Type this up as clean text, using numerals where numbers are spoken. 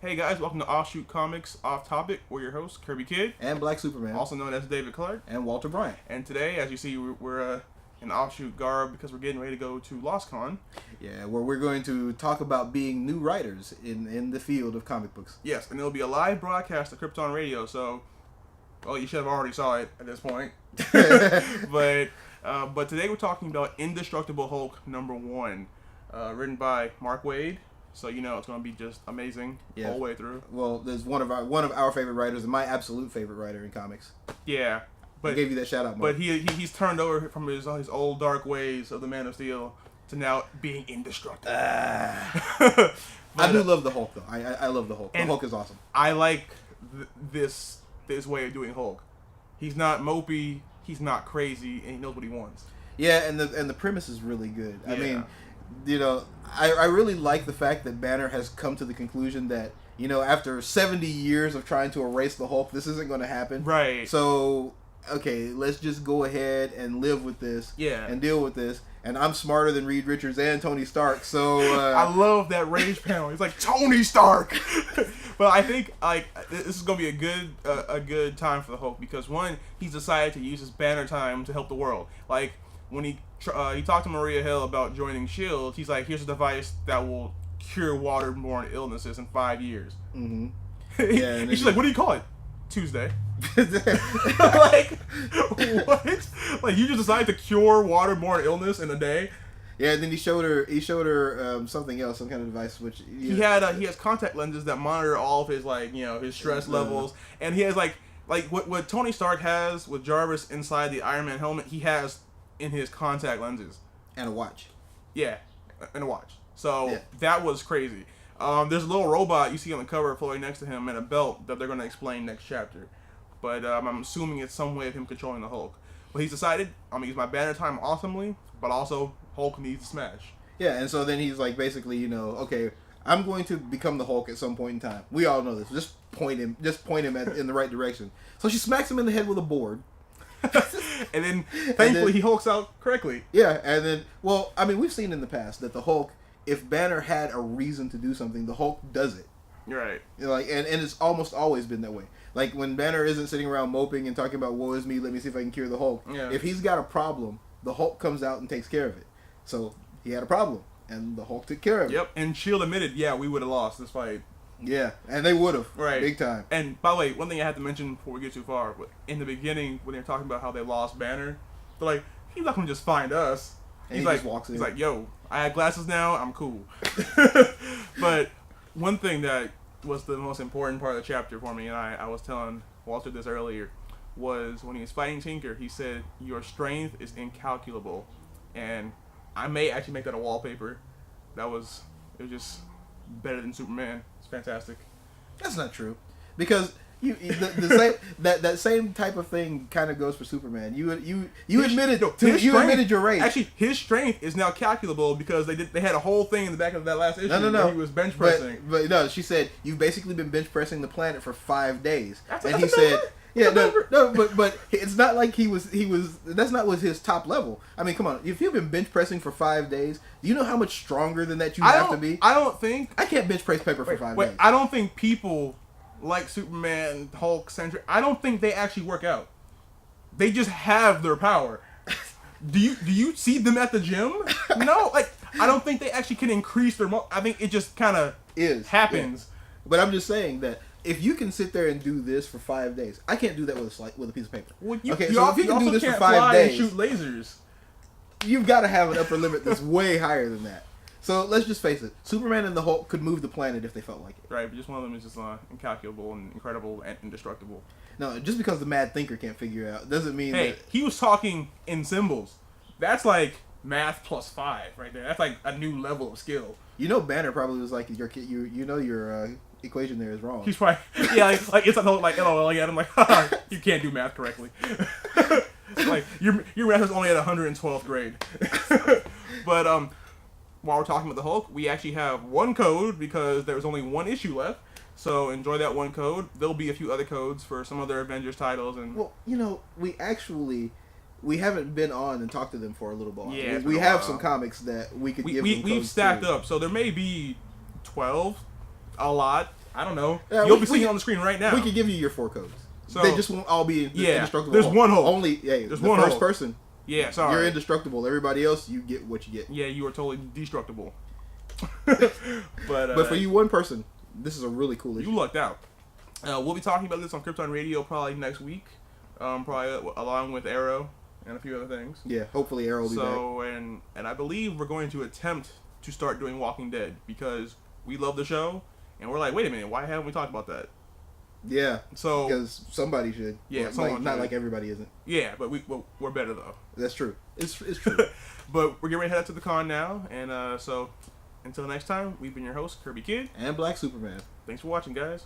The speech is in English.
Hey guys, welcome to Offshoot Comics Off Topic. We're your hosts, Kerbykidd and Black Superman, also known as David Clark, and Walter Bryant. And today, as you see, we're in offshoot garb because we're getting ready to go to LostCon. Yeah, where we're going to talk about being new writers in the field of comic books. Yes, and it'll be a live broadcast of Krypton Radio, so, well, you should have already saw it at this point. But today we're talking about Indestructible Hulk #1, written by Mark Waid. So you know it's going to be just amazing the whole way through. Well, there's one of our favorite writers and my absolute favorite writer in comics. Yeah. But, I gave you that shout out, Mark. But he's turned over from his old dark ways of the Man of Steel to now being indestructible. I do love the Hulk though. I love the Hulk. The Hulk is awesome. I like this way of doing Hulk. He's not mopey. He's not crazy, and he knows what he wants. Yeah, and the premise is really good. Yeah. I mean, you know, I really like the fact that Banner has come to the conclusion that, you know, after 70 years of trying to erase the Hulk, this isn't going to happen. Right. So, okay, let's just go ahead and live with this. Yeah. And deal with this. And I'm smarter than Reed Richards and Tony Stark, so... I love that rage panel. He's like, Tony Stark! But I think this is going to be a good time for the Hulk because, one, he's decided to use his Banner time to help the world. Like, when he talked to Maria Hill about joining S.H.I.E.L.D., he's like, here's a device that will cure waterborne illnesses in 5 years. Mm-hmm. Yeah, she's like, what do you call it? Tuesday. Like, what? Like, you just decided to cure waterborne illness in a day? Yeah, and then he showed her something else, some kind of device, which... He has contact lenses that monitor all of his, his stress levels, and he has, what Tony Stark has with Jarvis inside the Iron Man helmet, he has in his contact lenses. And a watch. Yeah, and a watch. So, that was crazy. There's a little robot you see on the cover floating next to him and a belt that they're going to explain next chapter. But I'm assuming it's some way of him controlling the Hulk. But he's decided, I'm going to use my Banner time awesomely, but also Hulk needs to smash. Yeah, and so then he's like, basically, you know, okay, I'm going to become the Hulk at some point in time. We all know this. Just point him in the right direction. So she smacks him in the head with a board. And then, thankfully, he hulks out correctly. Yeah, and then, well, I mean, we've seen in the past that the Hulk, if Banner had a reason to do something, the Hulk does it. You're right. You know, and it's almost always been that way. Like, when Banner isn't sitting around moping and talking about, woe is me, let me see if I can cure the Hulk. Yeah. If he's got a problem, the Hulk comes out and takes care of it. So, he had a problem, and the Hulk took care of it. Yep, and S.H.I.E.L.D. admitted, we would have lost this fight. Yeah, and they would have. Right. Big time. And, by the way, one thing I have to mention before we get too far, in the beginning, when they're talking about how they lost Banner, they're like, he's not going to just find us. And he like, just walks in. He's like, yo, I have glasses now, I'm cool. But one thing that was the most important part of the chapter for me, and I was telling Walter this earlier, was when he was fighting Tinker, he said, your strength is incalculable. And I may actually make that a wallpaper. It was just better than Superman. It's fantastic. That's not true. Because... that same type of thing kind of goes for Superman. You admitted your rage. Actually, his strength is now calculable because they had a whole thing in the back of that last issue. No. Where he was bench pressing. But no, she said you've basically been bench pressing the planet for 5 days, he said, but it's not like he was. That's not what his top level. I mean, come on. If you've been bench pressing for 5 days, do you know how much stronger than that you have to be? I don't think I can't bench press paper for 5 days. I don't think people like Superman, Hulk, Centric, I don't think they actually work out. They just have their power. Do you see them at the gym? No, I don't think they actually can increase their. I think it just kind of happens. Yeah. But I'm just saying that if you can sit there and do this for 5 days, I can't do that with a piece of paper. Well, so if you can do this for 5 days, and shoot lasers. You've got to have an upper limit that's way higher than that. So let's just face it. Superman and the Hulk could move the planet if they felt like it. Right, but just one of them is just incalculable and incredible and indestructible. No, just because the mad thinker can't figure it out doesn't mean that... he was talking in symbols. That's like math plus 5 right there. That's like a new level of skill. You know, Banner probably was like, your equation there is wrong. He's probably... Yeah, it's like LOL again. I'm like, you can't do math correctly. Like, your math is only at 112th grade. But, while we're talking about the Hulk, we actually have one code because there was only one issue left. So enjoy that one code. There'll be a few other codes for some other Avengers titles. Well, you know, we haven't been on and talked to them for a little while. Yeah, we have some comics that we could give them codes We've stacked to. up. So there may be 12, a lot. I don't know. Yeah, You'll be seeing it on the screen right now. We can give you your 4 codes. So, they just won't all be indestructible. There's one Hulk. Only there's the one first Hulk. person. Yeah, sorry. You're indestructible. Everybody else, you get what you get. Yeah, you are totally destructible. But for you one person, this is a really cool issue. You lucked out. We'll be talking about this on Krypton Radio probably next week, probably along with Arrow and a few other things. Yeah, hopefully Arrow will be back. So, and I believe we're going to attempt to start doing Walking Dead because we love the show, and we're like, wait a minute, why haven't we talked about that? Yeah, so because somebody should. Yeah, well, someone not should. like everybody isn't. Yeah, but we're better though. That's true. It's true. But we're getting ready to head out to the con now, and so until next time, we've been your hosts, Kerbykidd and Black Superman. Thanks for watching, guys.